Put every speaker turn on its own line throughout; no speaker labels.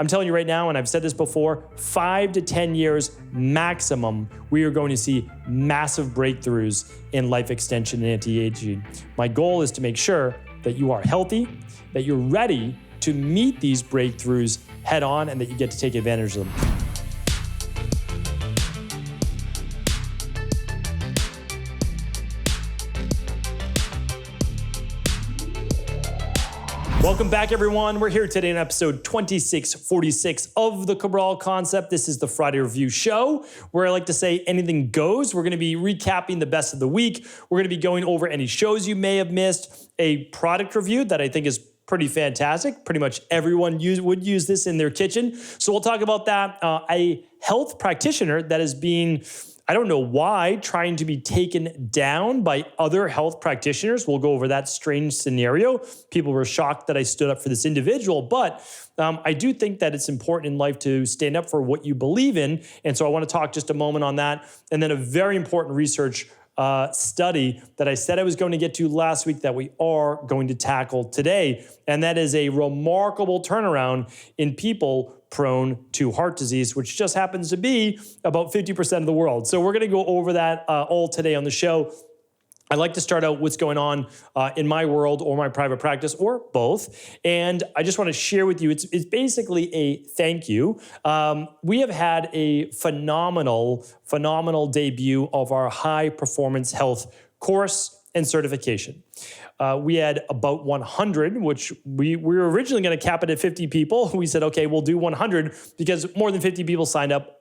I'm telling you right now, and I've said this before, 5 to 10 years maximum, we are going to see massive breakthroughs in life extension and anti-aging. My goal is to make sure that you are healthy, that you're ready to meet these breakthroughs head on, and that you get to take advantage of them. Welcome back, everyone. We're here today in episode 2646 of the Cabral Concept. This is the Friday Review Show, where I like to say anything goes. We're going to be recapping the best of the week. We're going to be going over any shows you may have missed, a product review that I think is pretty fantastic. Pretty much everyone would use this in their kitchen. So we'll talk about that. A health practitioner that is being, I don't know why, trying to be taken down by other health practitioners. We'll go over that strange scenario. People were shocked that I stood up for this individual, but I do think that it's important in life to stand up for what you believe in. And so I want to talk just a moment on that. And then a very important research study that I said I was going to get to last week that we are going to tackle today. And that is a remarkable turnaround in people prone to heart disease, which just happens to be about 50% of the world. So we're going to go over that all today on the show. I like to start out what's going on in my world or my private practice or both. And I just want to share with you, it's basically a thank you. We have had a phenomenal debut of our high performance health course and certification. We had about 100, which we were originally going to cap it at 50 people. We said, okay, we'll do 100 because more than 50 people signed up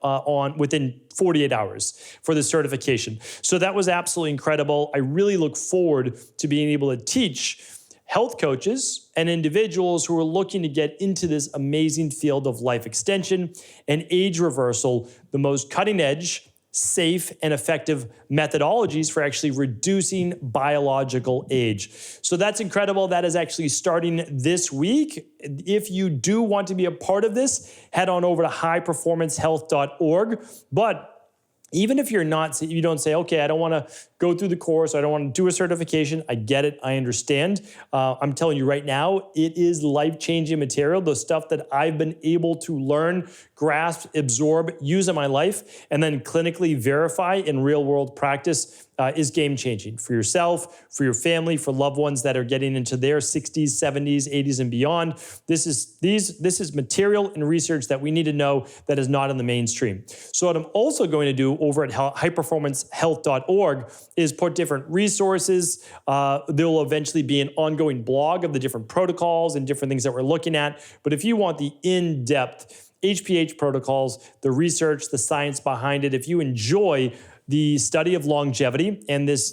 within 48 hours for the certification. So that was absolutely incredible. I really look forward to being able to teach health coaches and individuals who are looking to get into this amazing field of life extension and age reversal, the most cutting edge, safe and effective methodologies for actually reducing biological age. So that's incredible. That is actually starting this week. If you do want to be a part of this, head on over to highperformancehealth.org. But even if you don't say, okay, I don't want to go through the course, I don't want to do a certification, I get it, I understand. I'm telling you right now, it is life-changing material, the stuff that I've been able to learn, grasp, absorb, use in my life, and then clinically verify in real-world practice is game-changing for yourself, for your family, for loved ones that are getting into their 60s, 70s, 80s, and beyond. This is material and research that we need to know that is not in the mainstream. So what I'm also going to do over at highperformancehealth.org is put different resources. There will eventually be an ongoing blog of the different protocols and different things that we're looking at. But if you want the in-depth HPH protocols, the research, the science behind it, if you enjoy the study of longevity and this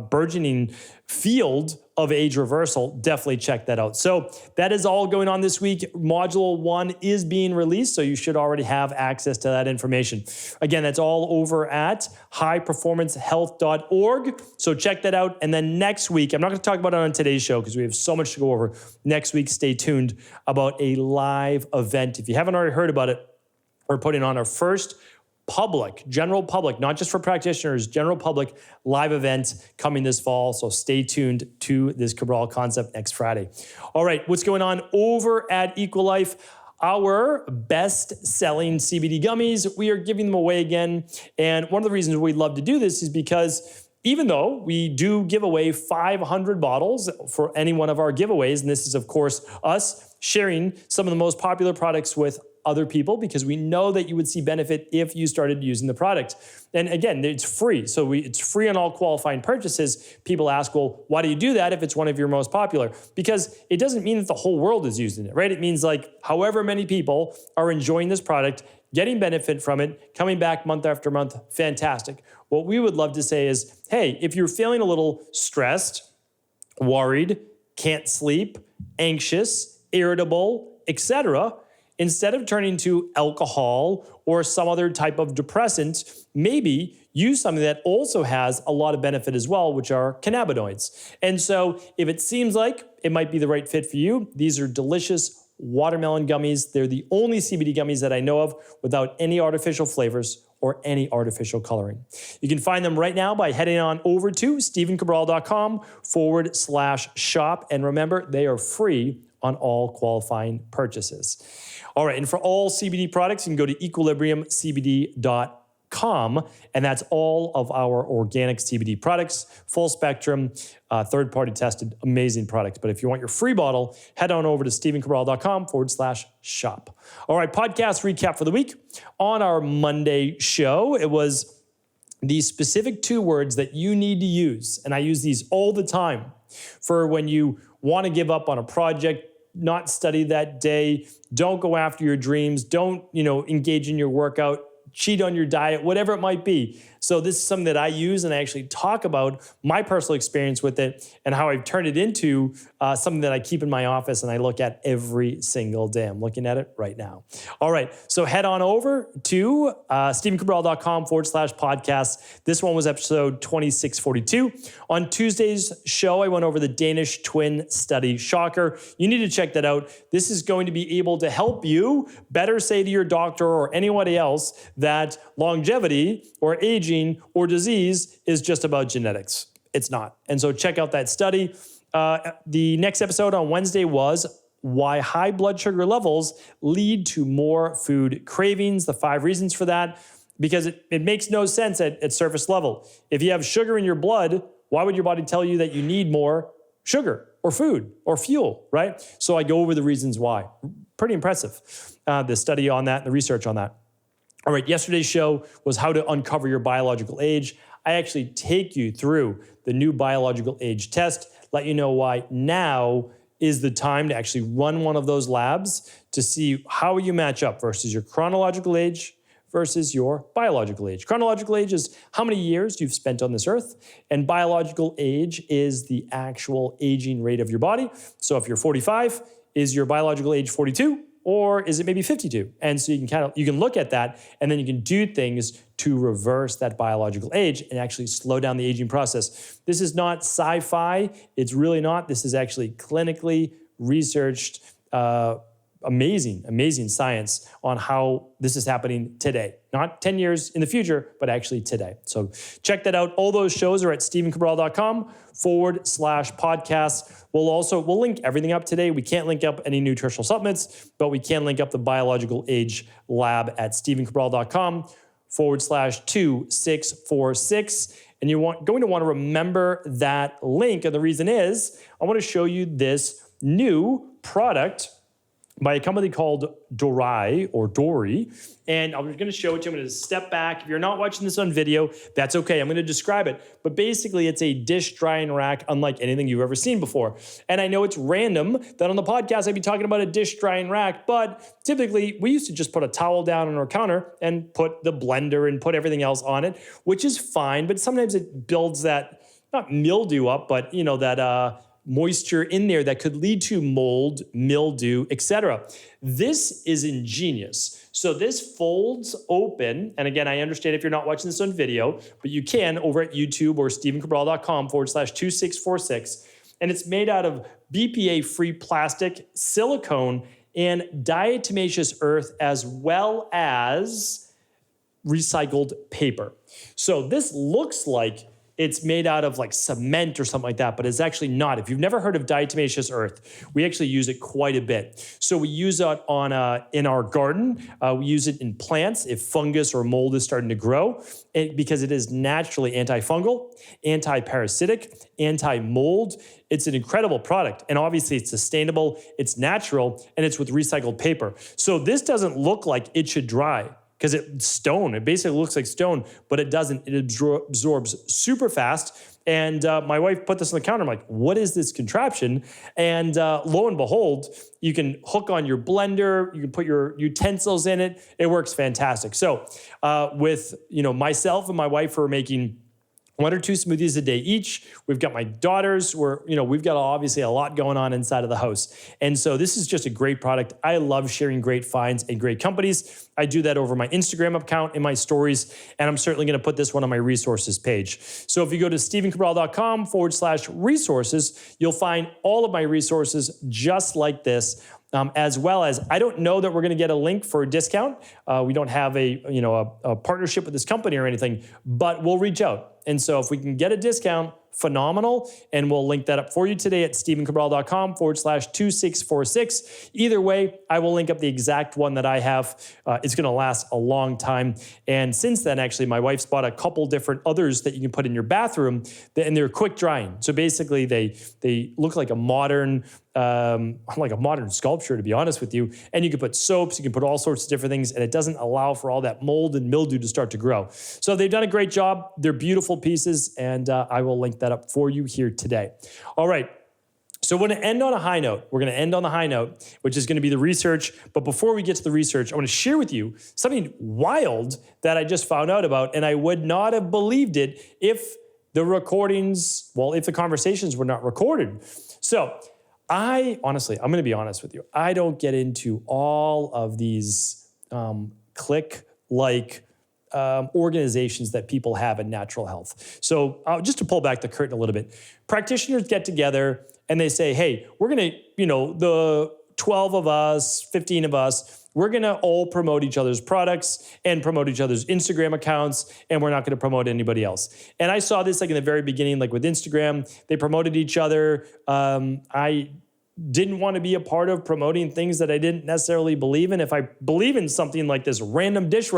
burgeoning field of age reversal, definitely check that out. So that is all going on this week. Module 1 is being released, so you should already have access to that information. Again, that's all over at highperformancehealth.org. So check that out. And then next week, I'm not going to talk about it on today's show because we have so much to go over. Next week, stay tuned about a live event. If you haven't already heard about it, we're putting on our first general public, not just for practitioners, general public live event coming this fall. So stay tuned to this Cabral Concept next Friday. All right, what's going on over at EquiLife? Our best-selling CBD gummies, we are giving them away again. And one of the reasons we love to do this is because even though we do give away 500 bottles for any one of our giveaways, and this is, of course, us sharing some of the most popular products with other people because we know that you would see benefit if you started using the product. And again, it's free. So it's free on all qualifying purchases. People ask, well, why do you do that if it's one of your most popular? Because it doesn't mean that the whole world is using it, right? It means like however many people are enjoying this product, getting benefit from it, coming back month after month, fantastic. What we would love to say is, hey, if you're feeling a little stressed, worried, can't sleep, anxious, irritable, etc., instead of turning to alcohol or some other type of depressant, maybe use something that also has a lot of benefit as well, which are cannabinoids. And so if it seems like it might be the right fit for you, these are delicious watermelon gummies. They're the only CBD gummies that I know of without any artificial flavors or any artificial coloring. You can find them right now by heading on over to stephencabral.com/shop. And remember, they are free on all qualifying purchases. All right, and for all CBD products, you can go to equilibriumcbd.com, and that's all of our organic CBD products, full spectrum, third-party tested, amazing products. But if you want your free bottle, head on over to stephencabral.com/shop. All right, podcast recap for the week. On our Monday show, it was the specific 2 words that you need to use, and I use these all the time, for when you want to give up on a project, not study that day, don't go after your dreams, don't, engage in your workout, cheat on your diet, whatever it might be. So this is something that I use, and I actually talk about my personal experience with it and how I've turned it into something that I keep in my office and I look at every single day. I'm looking at it right now. All right, so head on over to stephencabral.com/podcast. This one was episode 2642. On Tuesday's show, I went over the Danish twin study. Shocker. You need to check that out. This is going to be able to help you better say to your doctor or anybody else that longevity or aging or disease is just about genetics. It's not. And so check out that study. The next episode on Wednesday was why high blood sugar levels lead to more food cravings, the 5 reasons for that, because it makes no sense at surface level. If you have sugar in your blood, why would your body tell you that you need more sugar or food or fuel, right? So I go over the reasons why. Pretty impressive, the study on that and the research on that. All right, yesterday's show was how to uncover your biological age. I actually take you through the new biological age test, let you know why now is the time to actually run one of those labs to see how you match up versus your chronological age versus your biological age. Chronological age is how many years you've spent on this earth, and biological age is the actual aging rate of your body. So if you're 45, is your biological age 42? Or is it maybe 52? And so you can look at that, and then you can do things to reverse that biological age and actually slow down the aging process. This is not sci-fi. It's really not. This is actually clinically researched, amazing science on how this is happening today. Not 10 years in the future, but actually today. So check that out. All those shows are at stephencabral.com/podcast. We'll link everything up today. We can't link up any nutritional supplements, but we can link up the biological age lab at stephencabral.com/2646. And you're going to want to remember that link. And the reason is I want to show you this new product by a company called Dory. And I'm going to show it to you. I'm going to step back. If you're not watching this on video, that's okay. I'm going to describe it. But basically, it's a dish drying rack unlike anything you've ever seen before. And I know it's random that on the podcast, I'd be talking about a dish drying rack. But typically, we used to just put a towel down on our counter and put the blender and put everything else on it, which is fine. But sometimes it builds that, not mildew up, but that moisture in there that could lead to mold, mildew, etc. This is ingenious. So this folds open, and again, I understand if you're not watching this on video, but you can over at YouTube or stephencabral.com/2646, and it's made out of BPA-free plastic, silicone, and diatomaceous earth, as well as recycled paper. So this looks like it's made out of like cement or something like that, but it's actually not. If you've never heard of diatomaceous earth, we actually use it quite a bit. So we use it in our garden. We use it in plants if fungus or mold is starting to grow, because it is naturally antifungal, anti-parasitic, anti-mold. It's an incredible product. And obviously it's sustainable, it's natural, and it's with recycled paper. So this doesn't look like it should dry, because it's stone. It basically looks like stone, but it doesn't. It absorbs super fast. And my wife put this on the counter. I'm like, what is this contraption? And lo and behold, you can hook on your blender. You can put your utensils in it. It works fantastic. So with myself and my wife are making 1 or 2 smoothies a day each. We've got my daughters. We've got obviously a lot going on inside of the house. And so this is just a great product. I love sharing great finds and great companies. I do that over my Instagram account in my stories, and I'm certainly going to put this one on my resources page. So if you go to stephencabral.com/resources, you'll find all of my resources just like this. As well as, I don't know that we're going to get a link for a discount. We don't have a partnership with this company or anything, but we'll reach out. And so if we can get a discount, phenomenal. And we'll link that up for you today at stephencabral.com/2646. Either way, I will link up the exact one that I have. It's going to last a long time. And since then, actually, my wife's bought a couple different others that you can put in your bathroom, and they're quick drying. So basically, they look like a modern sculpture, to be honest with you. And you can put soaps, you can put all sorts of different things, and it doesn't allow for all that mold and mildew to start to grow. So they've done a great job. They're beautiful pieces, and I will link that up for you here today. All right. So we're going to end on a high note. We're going to end on the high note, which is going to be the research. But before we get to the research, I want to share with you something wild that I just found out about, and I would not have believed it if the conversations were not recorded. So I'm going to be honest with you. I don't get into all of these clique-like organizations that people have in natural health. So just to pull back the curtain a little bit, practitioners get together and they say, hey, we're going to, the 12 of us, 15 of us, we're going to all promote each other's products and promote each other's Instagram accounts, and we're not going to promote anybody else. And I saw this in the very beginning, with Instagram, they promoted each other. I didn't want to be a part of promoting things that I didn't necessarily believe in. If I believe in something like this random dish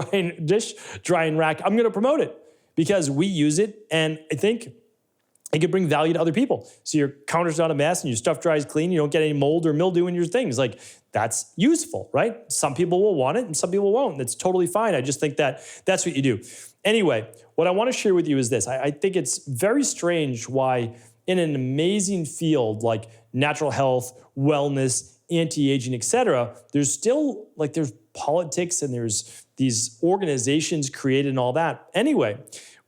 drying rack, I'm going to promote it because we use it, and I think it could bring value to other people. So your counter's not a mess and your stuff dries clean. You don't get any mold or mildew in your things. That's useful, right? Some people will want it and some people won't. That's totally fine. I just think that that's what you do. Anyway, what I want to share with you is this. I think it's very strange why in an amazing field like natural health, wellness, anti-aging, et cetera, there's still there's politics and there's these organizations created and all that. Anyway,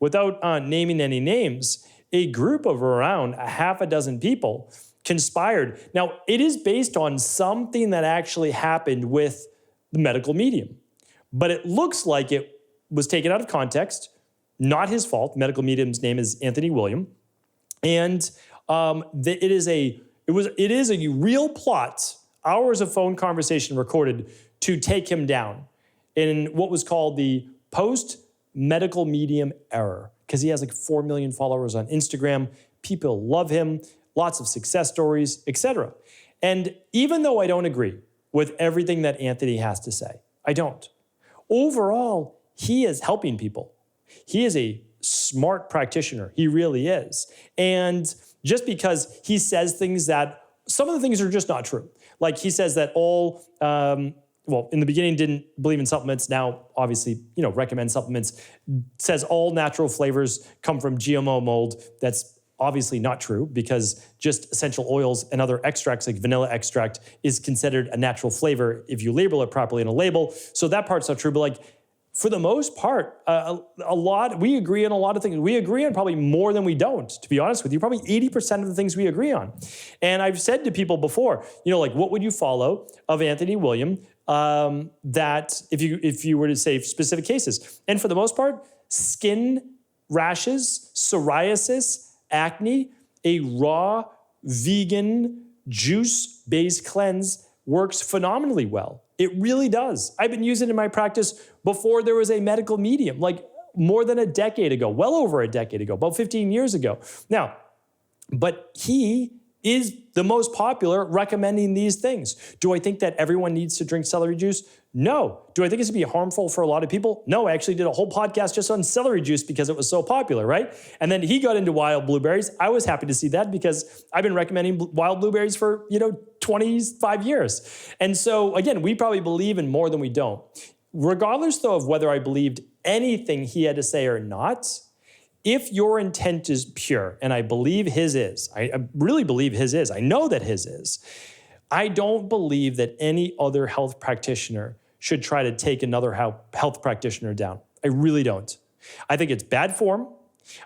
without naming any names, a group of around a half a dozen people conspired. Now, it is based on something that actually happened with the medical medium, but it looks like it was taken out of context, not his fault. The medical medium's name is Anthony William, and it is a real plot, hours of phone conversation recorded to take him down in what was called the post-medical medium error, because he has 4 million followers on Instagram. People love him, lots of success stories, etc. And even though I don't agree with everything that Anthony has to say, I don't. Overall, he is helping people. He is a smart practitioner. He really is. And just because he says things that, some of the things are just not true. He says that all, in the beginning didn't believe in supplements. Now, obviously, recommend supplements. Says all natural flavors come from GMO mold. That's obviously not true because just essential oils and other extracts like vanilla extract is considered a natural flavor if you label it properly in a label. So that part's not true. But for the most part, we agree on a lot of things. We agree on probably more than we don't, to be honest with you. Probably 80% of the things we agree on. And I've said to people before, what would you follow of Anthony William that if you were to say specific cases? And for the most part, skin rashes, psoriasis, acne, a raw vegan juice-based cleanse works phenomenally well. It really does. I've been using it in my practice before there was a medical medium, more than a decade ago, well over a decade ago, about 15 years ago. Now, but he is the most popular recommending these things. Do I think that everyone needs to drink celery juice? No. Do I think it's going to be harmful for a lot of people? No, I actually did a whole podcast just on celery juice because it was so popular, right? And then he got into wild blueberries. I was happy to see that because I've been recommending wild blueberries for, 25 years. And so again, we probably believe in more than we don't. Regardless though of whether I believed anything he had to say or not, if your intent is pure, and I believe his is, I really believe his is, I know that his is, I don't believe that any other health practitioner should try to take another health practitioner down. I really don't. I think it's bad form.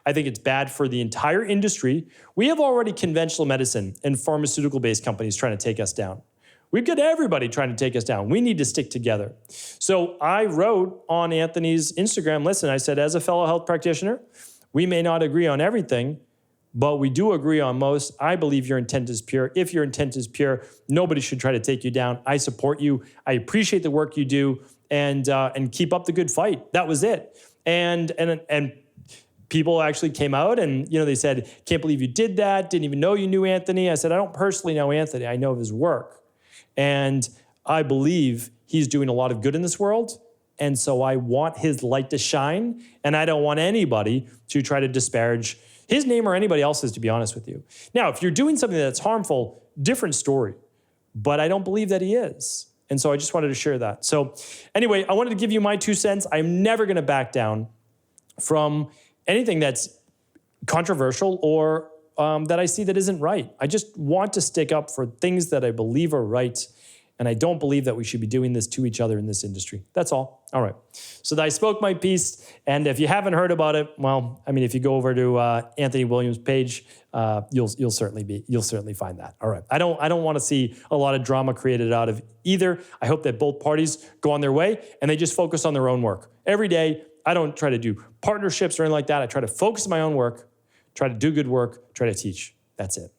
I think it's bad for the entire industry. We have already conventional medicine and pharmaceutical-based companies trying to take us down. We've got everybody trying to take us down. We need to stick together. So I wrote on Anthony's Instagram, listen, I said, as a fellow health practitioner, we may not agree on everything, but we do agree on most. I believe your intent is pure. If your intent is pure, nobody should try to take you down. I support you. I appreciate the work you do, and keep up the good fight. That was it. And people actually came out and, they said, can't believe you did that. Didn't even know you knew Anthony. I said, I don't personally know Anthony. I know of his work. And I believe he's doing a lot of good in this world. And so I want his light to shine. And I don't want anybody to try to disparage his name or anybody else's, to be honest with you. Now, if you're doing something that's harmful, different story. But I don't believe that he is. And so I just wanted to share that. So anyway, I wanted to give you my 2 cents. I'm never going to back down from anything that's controversial or that I see that isn't right. I just want to stick up for things that I believe are right. And I don't believe that we should be doing this to each other in this industry. That's all. All right. So I spoke my piece. And if you haven't heard about it, well, I mean, if you go over to Anthony Williams' page, you'll certainly find that. All right. I don't want to see a lot of drama created out of either. I hope that both parties go on their way and they just focus on their own work. Every day, I don't try to do partnerships or anything like that. I try to focus on my own work, try to do good work, try to teach. That's it.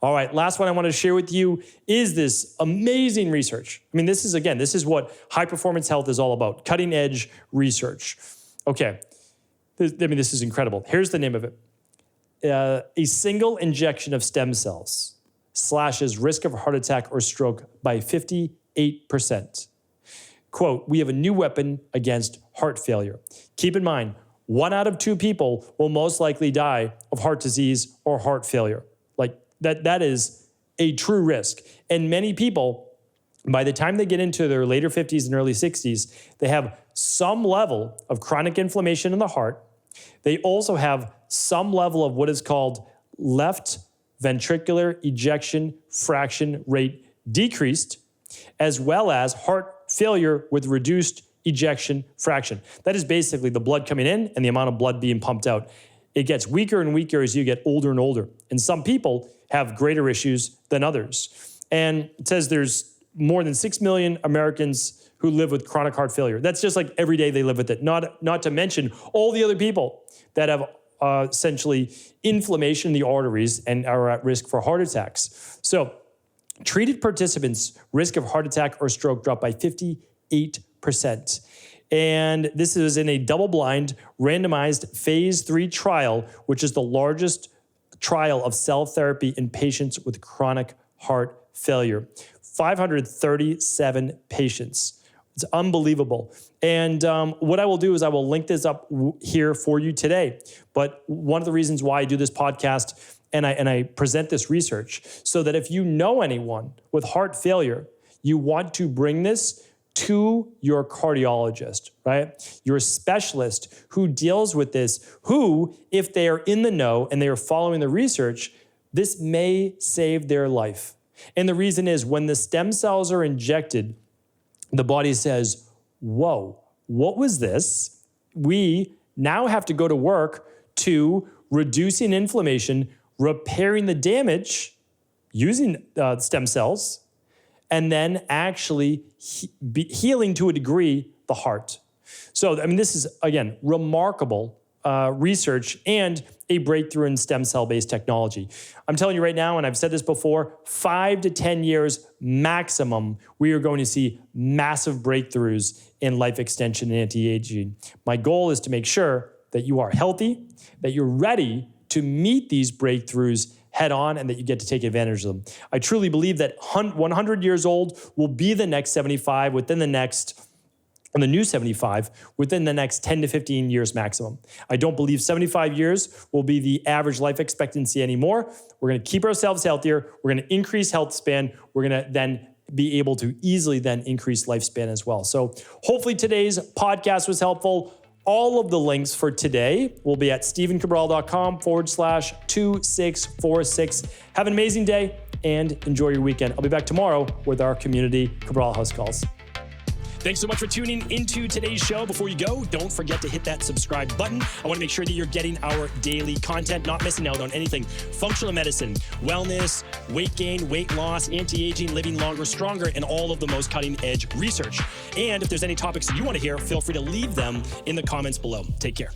All right, last one I want to share with you is this amazing research. I mean, this is what high performance health is all about, cutting edge research. Okay, this is incredible. Here's the name of it. A single injection of stem cells slashes risk of heart attack or stroke by 58%. Quote, we have a new weapon against heart failure. Keep in mind, 1 out of 2 people will most likely die of heart disease or heart failure. Like that is a true risk. And many people, by the time they get into their later 50s and early 60s, they have some level of chronic inflammation in the heart. They also have some level of what is called left ventricular ejection fraction rate decreased, as well as heart failure with reduced ejection fraction. That is basically the blood coming in and the amount of blood being pumped out. It gets weaker and weaker as you get older and older. And some people have greater issues than others. And it says there's more than 6 million Americans who live with chronic heart failure. That's just like every day they live with it. Not to mention all the other people that have essentially inflammation in the arteries and are at risk for heart attacks. So treated participants' risk of heart attack or stroke dropped by 58%. And this is in a double-blind, randomized phase 3 trial, which is the largest trial of cell therapy in patients with chronic heart failure. 537 patients. It's unbelievable. And what I will do is I will link this up here for you today. But one of the reasons why I do this podcast and I present this research, so that if you know anyone with heart failure, you want to bring this to your cardiologist, right? Your specialist who deals with this, who, if they are in the know and they are following the research, this may save their life. And the reason is when the stem cells are injected, the body says, whoa, what was this? We now have to go to work to reducing inflammation, repairing the damage using stem cells, and then actually healing to a degree the heart. So, I mean, this is, again, remarkable research and a breakthrough in stem cell-based technology. I'm telling you right now, and I've said this before, 5 to 10 years maximum, we are going to see massive breakthroughs in life extension and anti-aging. My goal is to make sure that you are healthy, that you're ready to meet these breakthroughs head on, and that you get to take advantage of them. I truly believe that 100 years old will be the next 75 within the next, and the new 75 within the next 10 to 15 years maximum. I don't believe 75 years will be the average life expectancy anymore. We're going to keep ourselves healthier. We're going to increase health span. We're going to then be able to easily then increase lifespan as well. So hopefully today's podcast was helpful. All of the links for today will be at stephencabral.com/2646. Have an amazing day and enjoy your weekend. I'll be back tomorrow with our community Cabral House Calls. Thanks so much for tuning into today's show. Before you go, don't forget to hit that subscribe button. I want to make sure that you're getting our daily content, not missing out on anything functional medicine, wellness, weight gain, weight loss, anti-aging, living longer, stronger, and all of the most cutting-edge research. And if there's any topics you want to hear, feel free to leave them in the comments below. Take care.